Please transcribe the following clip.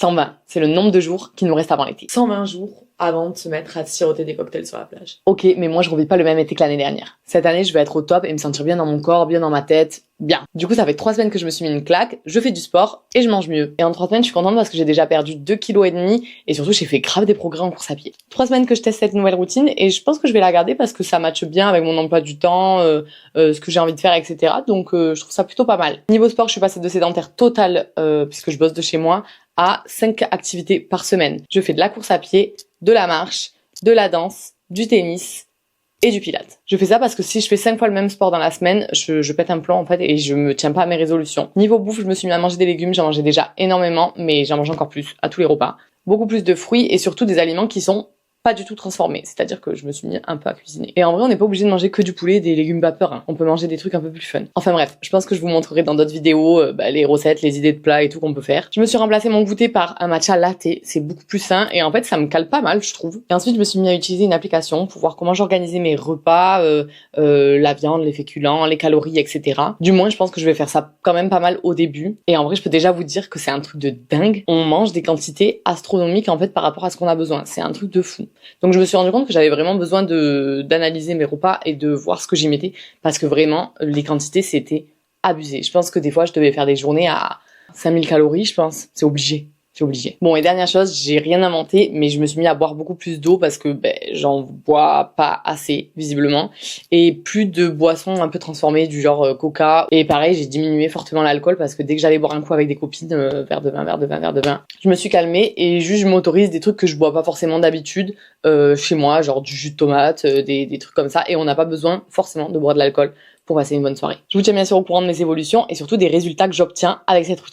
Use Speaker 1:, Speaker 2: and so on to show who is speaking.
Speaker 1: 120, c'est le nombre de jours qui nous reste avant l'été. 120 jours avant de se mettre à siroter des cocktails sur la plage. Ok, mais moi je revis pas le même été que l'année dernière. Cette année, je vais être au top et me sentir bien dans mon corps, bien dans ma tête, bien. Du coup, ça fait 3 semaines que je me suis mis une claque, je fais du sport et je mange mieux. Et en 3 semaines, je suis contente parce que j'ai déjà perdu 2,5 kg et surtout, j'ai fait grave des progrès en course à pied. 3 semaines que je teste cette nouvelle routine et je pense que je vais la garder parce que ça matche bien avec mon emploi du temps, ce que j'ai envie de faire, etc. Donc, je trouve ça plutôt pas mal. Niveau sport, je suis passée de sédentaire total, puisque je bosse de chez moi, à 5 activités par semaine. Je fais de la course à pied, de la marche, de la danse, du tennis et du pilates. Je fais ça parce que si je fais 5 fois le même sport dans la semaine, je pète un plomb en fait et je me tiens pas à mes résolutions. Niveau bouffe, je me suis mis à manger des légumes, j'en mangeais déjà énormément, mais j'en mange encore plus à tous les repas. Beaucoup plus de fruits et surtout des aliments qui sont pas du tout transformés, c'est-à-dire que je me suis mis un peu à cuisiner. Et en vrai, on n'est pas obligé de manger que du poulet et des légumes vapeur, hein. On peut manger des trucs un peu plus fun. Enfin bref, je pense que je vous montrerai dans d'autres vidéos les recettes, les idées de plats et tout qu'on peut faire. Je me suis remplacé mon goûter par un matcha latte, c'est beaucoup plus sain et en fait ça me cale pas mal, je trouve. Et ensuite, je me suis mis à utiliser une application pour voir comment j'organisais mes repas, la viande, les féculents, les calories, etc. Du moins, je pense que je vais faire ça quand même pas mal au début. Et en vrai, je peux déjà vous dire que c'est un truc de dingue. On mange des quantités astronomiques en fait par rapport à ce qu'on a besoin. C'est un truc de fou. Donc je me suis rendu compte que j'avais vraiment besoin d'analyser mes repas et de voir ce que j'y mettais parce que vraiment les quantités c'était abusé. Je pense que des fois je devais faire des journées à 5000 calories, je pense. C'est obligé. C'est obligé. Bon, et dernière chose, j'ai rien inventé, mais je me suis mis à boire beaucoup plus d'eau parce que j'en bois pas assez, visiblement. Et plus de boissons un peu transformées du genre coca. Et pareil, j'ai diminué fortement l'alcool parce que dès que j'allais boire un coup avec des copines, verre de vin, je me suis calmée et juste je m'autorise des trucs que je bois pas forcément d'habitude chez moi, genre du jus de tomate, des trucs comme ça. Et on n'a pas besoin forcément de boire de l'alcool pour passer une bonne soirée. Je vous tiens bien sûr au courant de mes évolutions et surtout des résultats que j'obtiens avec cette routine.